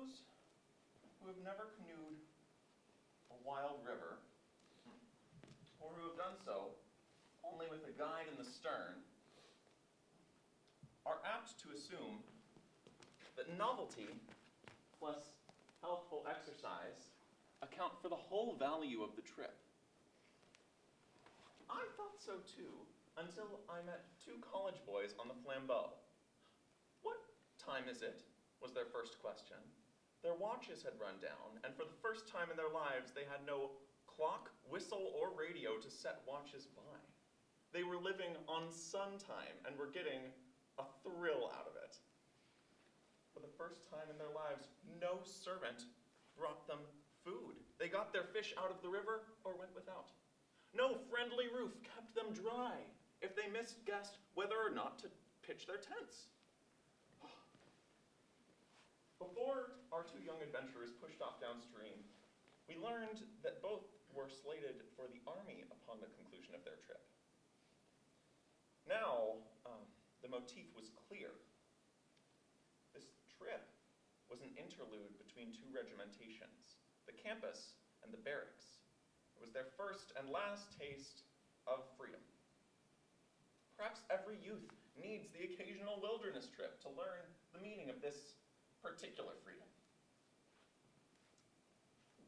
those who have never canoed a wild river, or who have done so only with a guide in the stern, are apt to assume that novelty plus healthful exercise account for the whole value of the trip. I thought so too, until I met two college boys on the Flambeau. "What time is it?" was their first question. Their watches had run down, and for the first time in their lives, they had no clock, whistle, or radio to set watches by. They were living on sun time and were getting a thrill out of it. For the first time in their lives, no servant brought them food. They got their fish out of the river or went without. No friendly roof kept them dry if they misguessed whether or not to pitch their tents. Before our two young adventurers pushed off downstream, we learned that both were slated for the army upon the conclusion of their trip. Now, the motif was clear. This trip was an interlude between two regimentations, the campus and the barracks. It was their first and last taste of freedom. Perhaps every youth needs the occasional wilderness trip to learn the meaning of this particular freedom.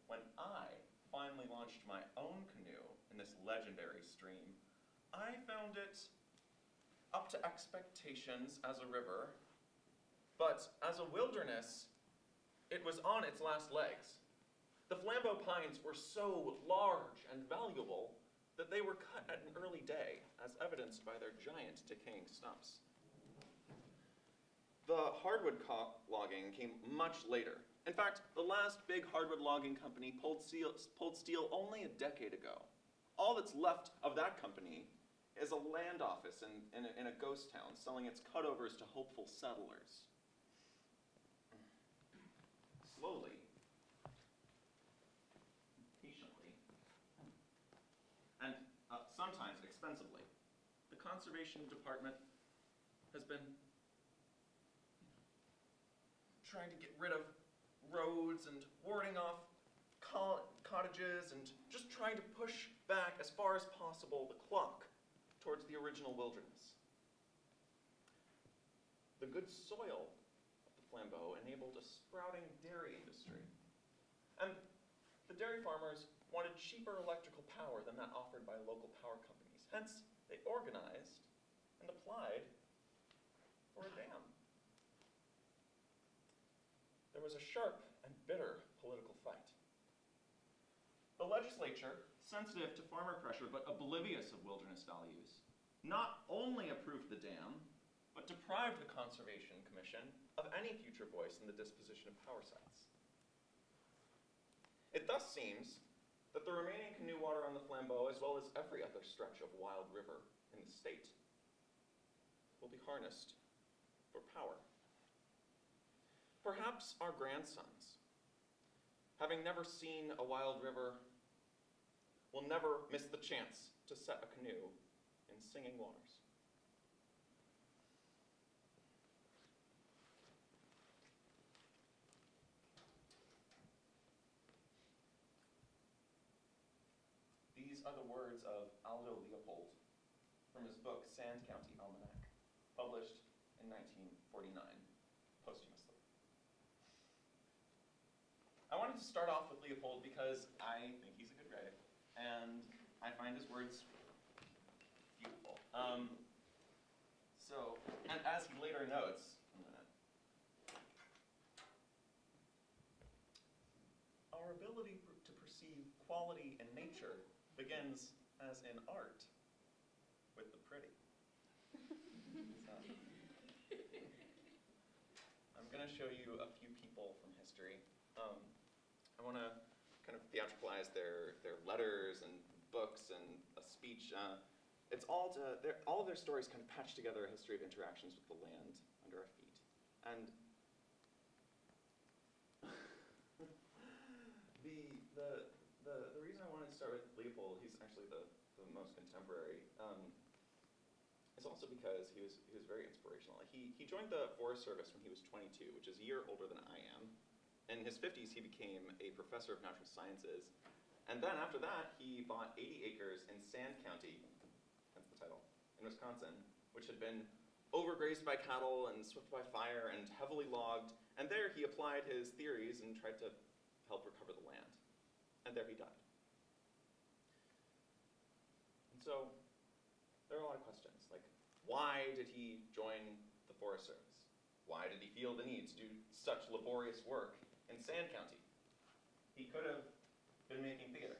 When I finally launched my own canoe in this legendary stream, I found it up to expectations as a river, but as a wilderness, it was on its last legs. The Flambeau pines were so large and valuable that they were cut at an early day, as evidenced by their giant decaying stumps. The hardwood logging came much later. In fact, the last big hardwood logging company pulled steel only a decade ago. All that's left of that company is a land office in a ghost town selling its cutovers to hopeful settlers. Slowly, patiently, and sometimes expensively, the conservation department has been trying to get rid of roads and warding off cottages and just trying to push back as far as possible the clock towards the original wilderness. The good soil of the Flambeau enabled a sprouting dairy industry. And the dairy farmers wanted cheaper electrical power than that offered by local power companies. Hence, they organized and applied for a dam. There was a sharp and bitter political fight. The legislature, sensitive to farmer pressure but oblivious of wilderness values, not only approved the dam, but deprived the Conservation Commission of any future voice in the disposition of power sites. It thus seems that the remaining canoe water on the Flambeau, as well as every other stretch of wild river in the state, will be harnessed for power. Perhaps our grandsons, having never seen a wild river, will never miss the chance to set a canoe in singing waters. These are the words of Aldo Leopold from his book Sand County Almanac, published in 1949, posthumously. I wanted to start off with Leopold because I think he's a good writer, and I find his words beautiful. And as he later notes, our ability to perceive quality in nature begins, as in art, with the pretty. I'm going to show you a few people from history. I want to kind of theatricalize their letters and books and a speech. It's all of their stories kind of patch together a history of interactions with the land under our feet. And the reason I wanted to start with Leopold, he's actually the most contemporary, is also because he was very inspirational. He joined the Forest Service when he was 22, which is a year older than I am. In his 50s, he became a professor of natural sciences. And then after that, he bought 80 acres in Sand County, that's the title, in Wisconsin, which had been overgrazed by cattle and swept by fire and heavily logged. And there he applied his theories and tried to help recover the land. And there he died. And so there are a lot of questions, like why did he join the Forest Service? Why did he feel the need to do such laborious work in Sand County? He could have been making theater.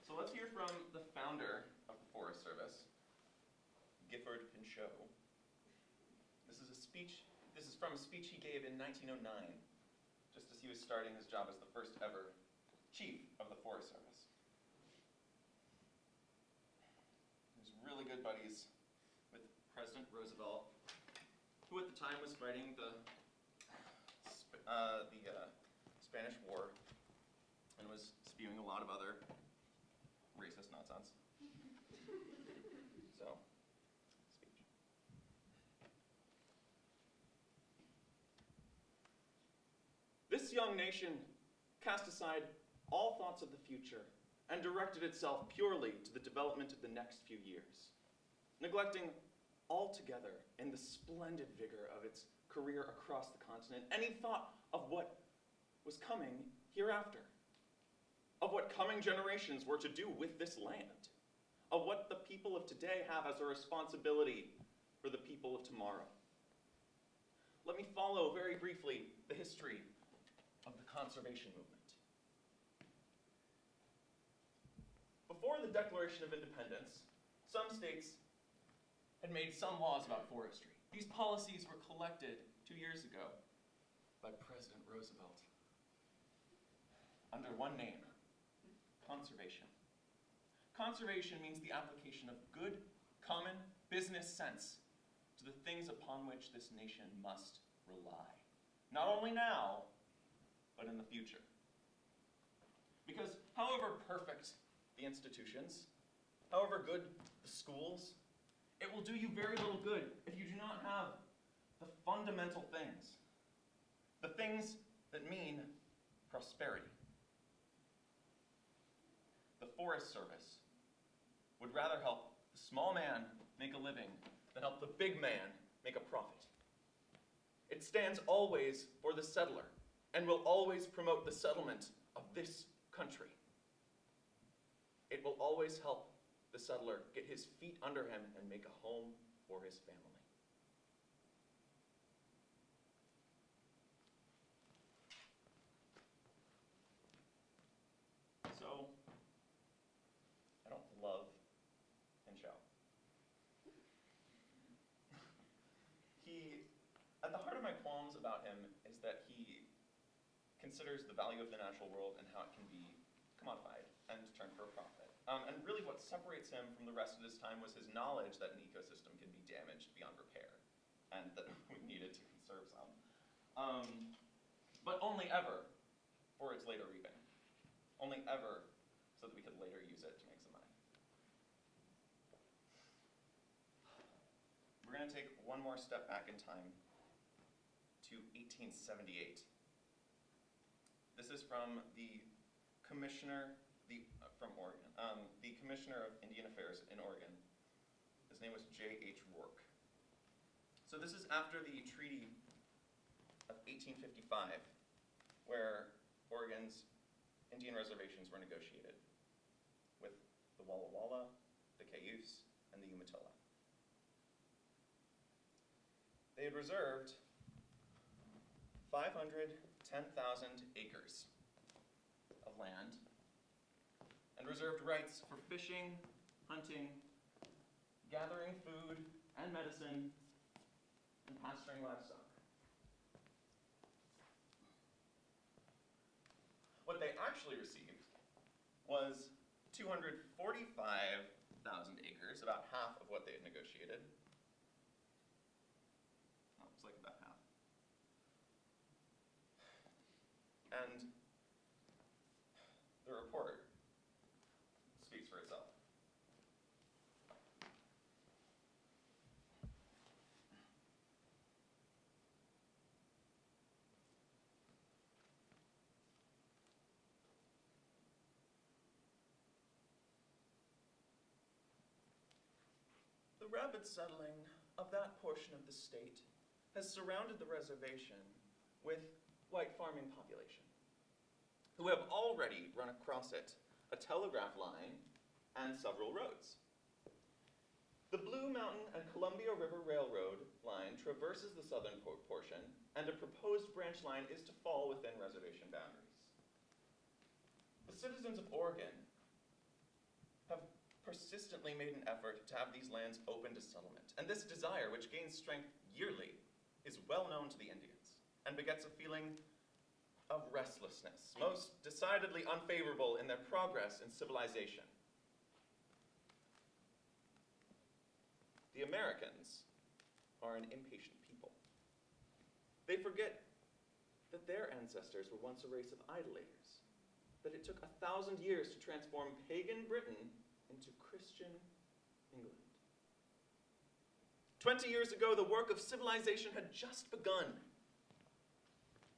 So let's hear from the founder of the Forest Service, Gifford Pinchot. This is from a speech he gave in 1909, just as he was starting his job as the first ever chief of the Forest Service. He was really good buddies with President Roosevelt, who at the time was fighting the Spanish War and was spewing a lot of other racist nonsense. So, speech. This young nation cast aside all thoughts of the future and directed itself purely to the development of the next few years, neglecting altogether in the splendid vigor of its career across the continent any thought of what was coming hereafter, of what coming generations were to do with this land, of what the people of today have as a responsibility for the people of tomorrow. Let me follow very briefly the history of the conservation movement. Before the Declaration of Independence, some states had made some laws about forestry. These policies were collected 2 years ago by President Roosevelt under one name: conservation. Conservation means the application of good, common business sense to the things upon which this nation must rely, not only now, but in the future. Because however perfect the institutions, however good the schools, it will do you very little good if you do not have the fundamental things, the things that mean prosperity. The Forest Service would rather help the small man make a living than help the big man make a profit. It stands always for the settler and will always promote the settlement of this country. It will always help the settler get his feet under him and make a home for his family. So, I don't love Pinchot. At the heart of my qualms about him is that he considers the value of the natural world and how it can be commodified and turned for a profit. And really what separates him from the rest of his time was his knowledge that an ecosystem can be damaged beyond repair, and that we needed to conserve some. But only ever for its later reaping. Only ever so that we could later use it to make some money. We're going to take one more step back in time to 1878. This is from the commissioner, from Oregon, the Commissioner of Indian Affairs in Oregon. His name was J.H. Rourke. So this is after the Treaty of 1855, where Oregon's Indian reservations were negotiated with the Walla Walla, the Cayuse, and the Umatilla. They had reserved 510,000 acres of land and reserved rights for fishing, hunting, gathering food and medicine, and pasturing livestock. What they actually received was 245,000 acres, about half of what they had negotiated. Oh, it's like about half. And the report speaks for itself. The rapid settling of that portion of the state has surrounded the reservation with white farming population, who have already run across it a telegraph line and several roads. The Blue Mountain and Columbia River Railroad line traverses the southern portion, and a proposed branch line is to fall within reservation boundaries. The citizens of Oregon have persistently made an effort to have these lands open to settlement, and this desire, which gains strength yearly, is well known to the Indians, and begets a feeling of restlessness, most decidedly unfavorable in their progress in civilization. The Americans are an impatient people. They forget that their ancestors were once a race of idolaters, that it took 1,000 years to transform pagan Britain into Christian England. 20 years ago, the work of civilization had just begun.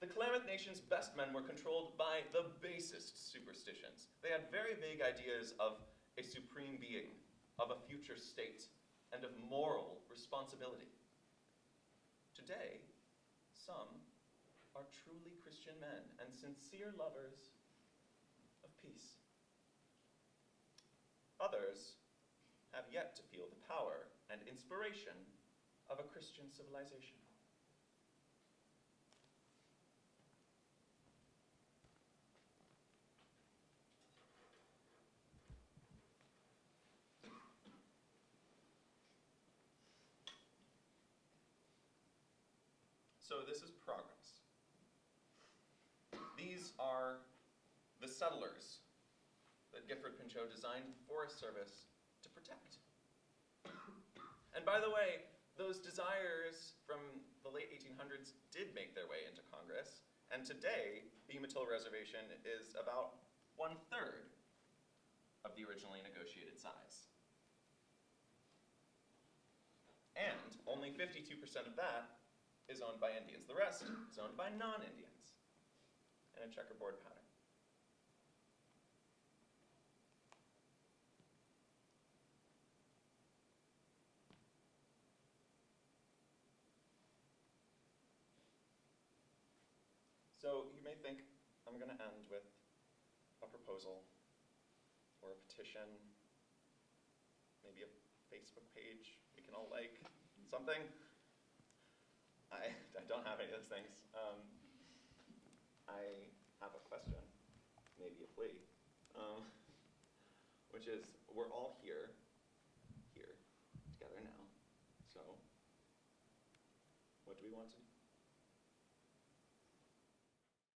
The Klamath Nation's best men were controlled by the basest superstitions. They had very vague ideas of a supreme being, of a future state, and of moral responsibility. Today, some are truly Christian men and sincere lovers of peace. Others have yet to feel the power and inspiration of a Christian civilization. So this is progress. These are the settlers that Gifford Pinchot designed the Forest Service to protect. And by the way, those desires from the late 1800s did make their way into Congress, and today, the Umatilla Reservation is about 1/3 of the originally negotiated size. And only 52% of that is owned by Indians. The rest is owned by non-Indians in a checkerboard pattern. So you may think I'm going to end with a proposal or a petition, maybe a Facebook page we can all like, something. I don't have any of those things. I have a question, maybe a plea, which is, we're all here, together now. So, what do we want to do?